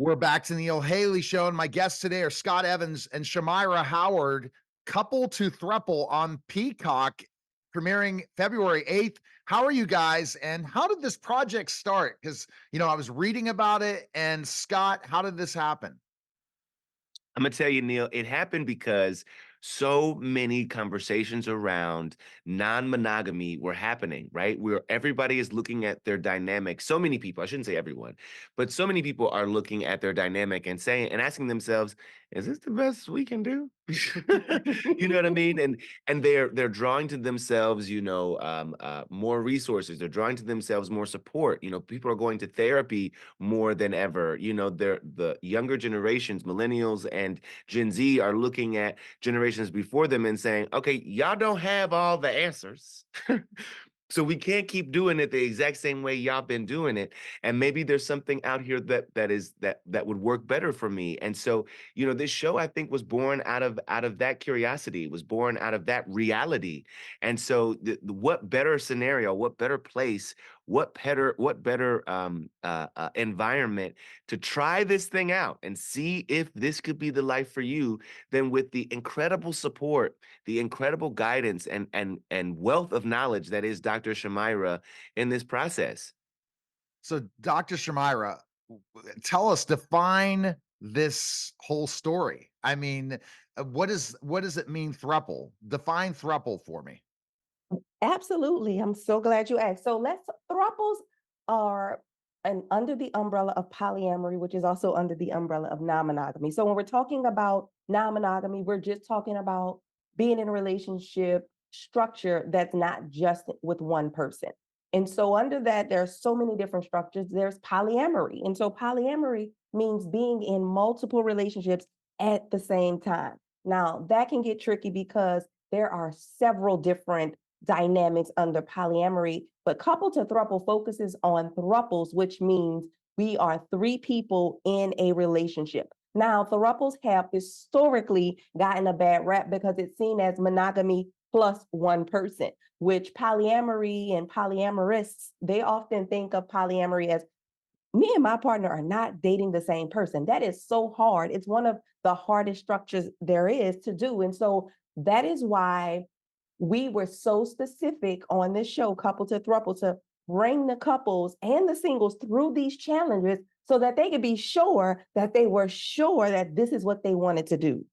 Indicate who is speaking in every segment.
Speaker 1: We're back to the Neil Haley Show, and my guests today are Scott Evans and Shamyra Howard, couple to Throuple on Peacock, premiering February 8th. How are you guys, and how did this project start? Because, I was reading about it, and Scott, how did this happen?
Speaker 2: I'm gonna tell you, Neil, it happened because so many conversations around non-monogamy were happening, right? Where everybody is looking at their dynamic. So many people, I shouldn't say everyone, but so many people are looking at their dynamic and saying and asking themselves, is this the best we can do? You know what I mean? And they're drawing to themselves, more resources. They're drawing to themselves more support. People are going to therapy more than ever. The younger generations, millennials and Gen Z, are looking at generations before them and saying, okay, y'all don't have all the answers. So we can't keep doing it the exact same way y'all been doing it. And maybe there's something out here that would work better for me. And so, this show, I think, was born out of that curiosity. It was born out of that reality. And so what better scenario, what better place, what better environment to try this thing out and see if this could be the life for you than with the incredible support, the incredible guidance and wealth of knowledge that is Dr. Shamyra in this process.
Speaker 1: So, Dr. Shamyra, tell us, define this whole story. I mean, what does it mean, Throuple? Define Throuple for me.
Speaker 3: Absolutely. I'm so glad you asked. So let's thruples are under the umbrella of polyamory, which is also under the umbrella of non-monogamy. So when we're talking about non-monogamy, we're just talking about being in a relationship structure that's not just with one person. And so under that, there are so many different structures. There's polyamory. And so polyamory means being in multiple relationships at the same time. Now, that can get tricky because there are several different dynamics under polyamory, but couple to throuple focuses on thruples, which means we are three people in a relationship. Now, thruples have historically gotten a bad rap because it's seen as monogamy plus one person, which polyamory and polyamorists, they often think of polyamory as me and my partner are not dating the same person. That is so hard. It's one of the hardest structures there is to do. And so that is why we were so specific on this show, Couple to Throuple, to bring the couples and the singles through these challenges so that they could be sure that they were sure that this is what they wanted to do.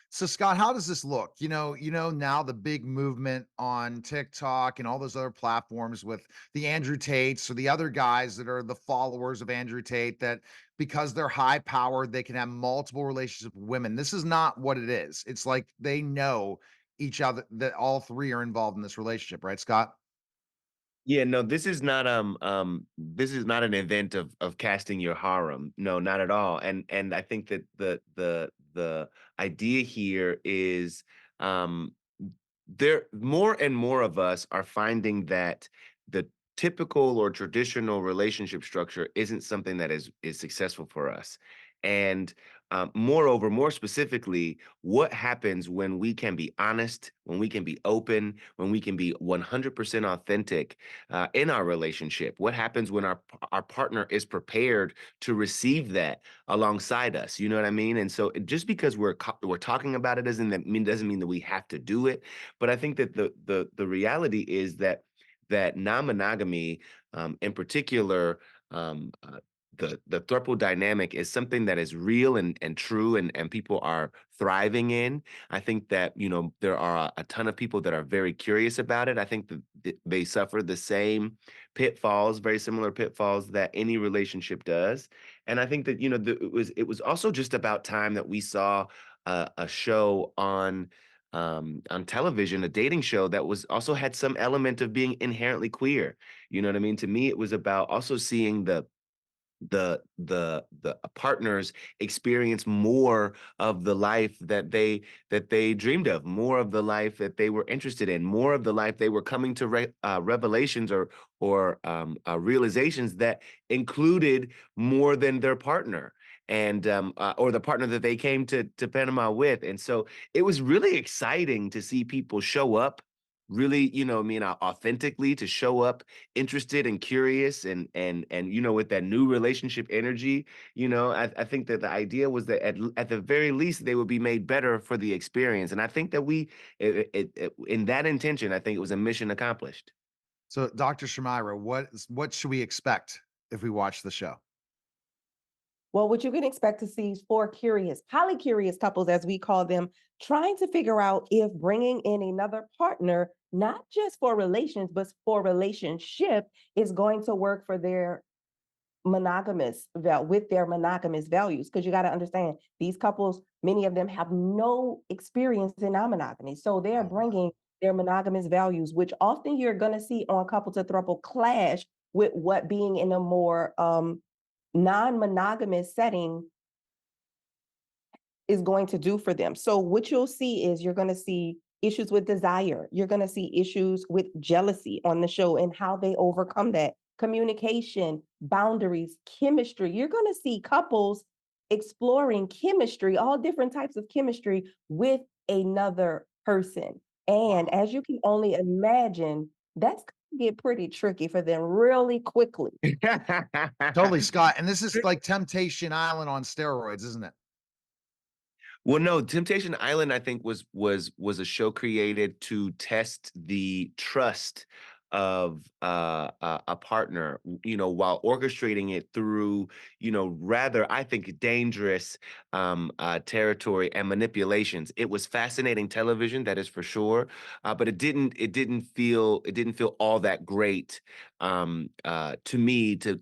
Speaker 1: So, Scott, how does this look? Now the big movement on TikTok and all those other platforms with the Andrew Tates or the other guys that are the followers of Andrew Tate, that because they're high powered, they can have multiple relationships with women. This is not what it is. It's like they know each other, that all three are involved in this relationship, right, Scott?
Speaker 2: Yeah, no, this is not an event of casting your harem. No, not at all. And I think that the idea here is um there more and more of us are finding that the typical or traditional relationship structure isn't something that is successful for us. And moreover, more specifically, what happens when we can be honest, when we can be open, when we can be 100% authentic in our relationship? What happens when our partner is prepared to receive that alongside us? You know what I mean? And so just because we're talking about it doesn't mean that we have to do it. But I think that the reality is that non-monogamy, in particular, the throuple dynamic is something that is real and true, and people are thriving in. I think that there are a ton of people that are very curious about it. I think that they suffer the same pitfalls, very similar pitfalls that any relationship does. And I think that it was also just about time that we saw a show on television, a dating show that was also had some element of being inherently queer. You know what I mean? To me, it was about also seeing the partners experience more of the life that they dreamed of, more of the life that they were interested in, more of the life they were coming to revelations or realizations that included more than their partner and or the partner that they came to Panama with. And so it was really exciting to see people show up really, authentically, to show up interested and curious and with that new relationship energy. I think that the idea was that at the very least they would be made better for the experience. And I think that in that intention, I think it was a mission accomplished.
Speaker 1: So, Dr. Shamyra, what should we expect if we watch the show?
Speaker 3: Well, what you can expect to see is four curious, polycurious couples, as we call them, trying to figure out if bringing in another partner, not just for relations, but for relationship, is going to work for their with their monogamous values. Because you got to understand, these couples, many of them have no experience in non-monogamy, so they're
Speaker 1: Oh, wow.
Speaker 3: bringing their monogamous values, which often you're going to see on couple to throuple clash with what being in a more non-monogamous setting is going to do for them. So what you'll see is you're going to see issues with desire. You're going to see issues with jealousy on the show and how they overcome that. Communication, boundaries, chemistry. You're going to see couples exploring chemistry, all different types of chemistry with another person. And
Speaker 1: Wow.
Speaker 3: as you can only imagine, that's going to get pretty tricky for them really quickly.
Speaker 1: Totally, Scott. And this is like Temptation Island on steroids, isn't it?
Speaker 2: Well, no, Temptation Island, I think was a show created to test the trust of a partner, while orchestrating it through, rather, I think, dangerous territory and manipulations. It was fascinating television, that is for sure, but it didn't feel all that great to me to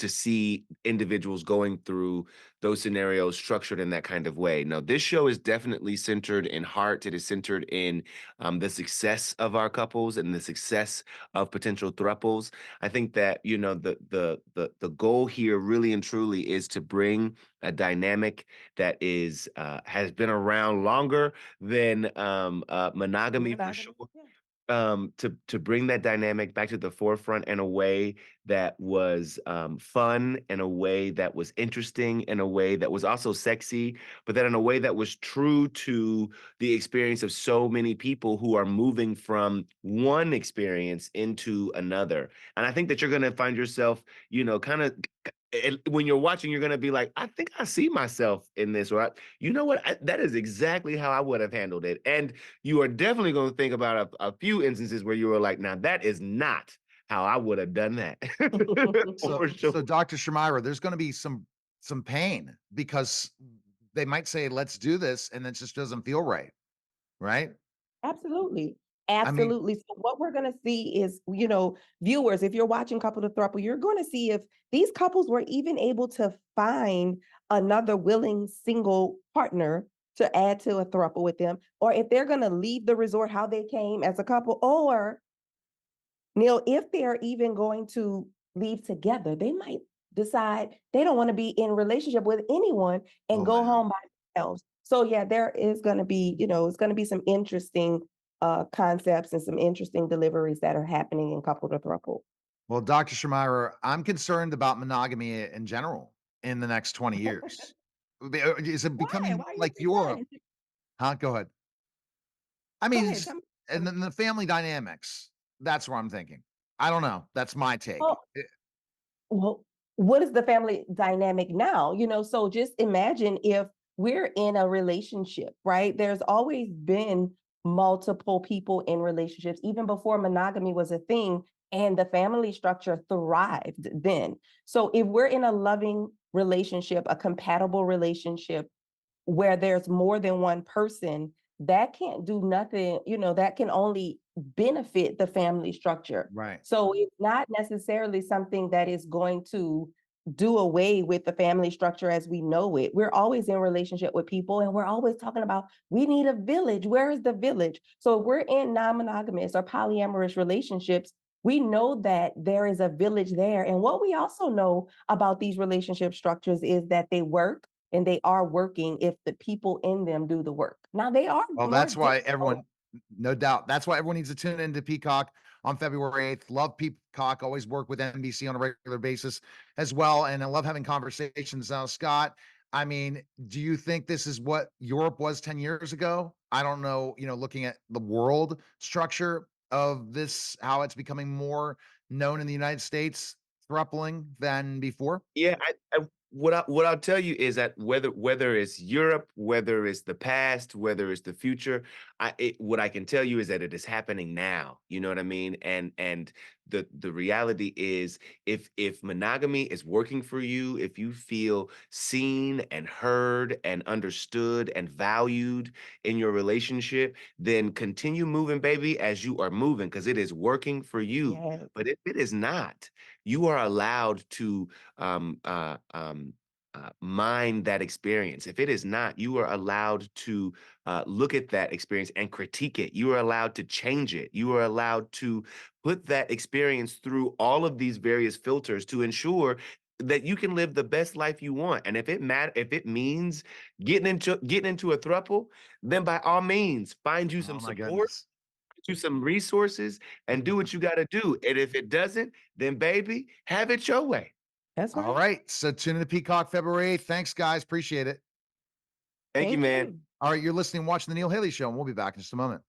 Speaker 2: see individuals going through those scenarios structured in that kind of way. No, this show is definitely centered in heart. It is centered in the success of our couples and the success of potential thruples. I think that the goal here really and truly is to bring a dynamic that is has been around longer than monogamy for sure,
Speaker 3: Monogamy. Yeah.
Speaker 2: to bring that dynamic back to the forefront in a way that was fun, in a way that was interesting, in a way that was also sexy, but then in a way that was true to the experience of so many people who are moving from one experience into another. And I think that you're going to find yourself, kind of, when you're watching, you're going to be like, I think I see myself in this, or you know what, that is exactly how I would have handled it. And you are definitely going to think about a few instances where you were like, now that is not how I would have done that.
Speaker 1: So,
Speaker 2: For sure.
Speaker 1: Dr. Shamyra, there's going to be some pain because they might say, "Let's do this," and it just doesn't feel right, right?
Speaker 3: Absolutely.
Speaker 1: I mean,
Speaker 3: Absolutely. So what we're going to see is, viewers, if you're watching Couple to Throuple, you're going to see if these couples were even able to find another willing single partner to add to a throuple with them, or if they're going to leave the resort how they came as a couple, or Neil, if they're even going to leave together, they might decide they don't want to be in relationship with anyone and
Speaker 1: oh
Speaker 3: go
Speaker 1: man.
Speaker 3: home by themselves. So yeah, there is going to be, it's going to be some interesting concepts and some interesting deliveries that are happening in couple to throuple.
Speaker 1: Well, Dr. Shamyra, I'm concerned about monogamy in general in the next 20 years. Is it
Speaker 3: Why?
Speaker 1: becoming
Speaker 3: Why you
Speaker 1: like
Speaker 3: say that?
Speaker 1: Europe? Huh? Go ahead. I
Speaker 3: Go
Speaker 1: mean,
Speaker 3: ahead. Tell me.
Speaker 1: and then the family dynamics. That's what I'm thinking. I don't know. That's my take.
Speaker 3: Well, well, what is the family dynamic now? So just imagine if we're in a relationship, right? There's always been multiple people in relationships, even before monogamy was a thing, and the family structure thrived then. So if we're in a loving relationship, a compatible relationship, where there's more than one person, that can't do nothing, that can only benefit the family structure.
Speaker 1: Right.
Speaker 3: So it's not necessarily something that is going to do away with the family structure as we know it. We're always in relationship with people and we're always talking about we need a village. Where is the village? So if we're in non-monogamous or polyamorous relationships, we know that there is a village there. And what we also know about these relationship structures is that they work and they are working if the people in them do the work. Now they are
Speaker 1: Well,
Speaker 3: more
Speaker 1: that's why
Speaker 3: difficult.
Speaker 1: everyone, no doubt. That's why everyone needs to tune into Peacock on February 8th. Love Peacock. Always work with NBC on a regular basis as well. And I love having conversations. Now, Scott, I mean, do you think this is what Europe was 10 years ago? I don't know, looking at the world structure. of this, how it's becoming more known in the United States, throupling than before?
Speaker 2: Yeah, what I'll tell you is that whether it's Europe, whether it's the past, whether it's the future, what I can tell you is that it is happening now. You know what I mean? And the reality is, if monogamy is working for you, if you feel seen and heard and understood and valued in your relationship, then continue moving, baby, as you are moving, because it is working for you.
Speaker 3: Yes,
Speaker 2: But if it is not, you are allowed to mind that experience. If it is not, you are allowed to look at that experience and critique it. You are allowed to change it. You are allowed to put that experience through all of these various filters to ensure that you can live the best life you want. And if it means getting into a throuple, then by all means, find you some
Speaker 1: Oh my
Speaker 2: support,
Speaker 1: goodness.
Speaker 2: you some resources, and do what you got to do. And if it doesn't, then baby, have it your way.
Speaker 3: that's
Speaker 1: All
Speaker 3: right.
Speaker 1: right. So tune in to Peacock February 8th. Thanks, guys. Appreciate it.
Speaker 2: Thank you,
Speaker 3: Thank
Speaker 2: man.
Speaker 3: you.
Speaker 1: All right. You're listening, watching the Neil Haley Show, and we'll be back in just a moment.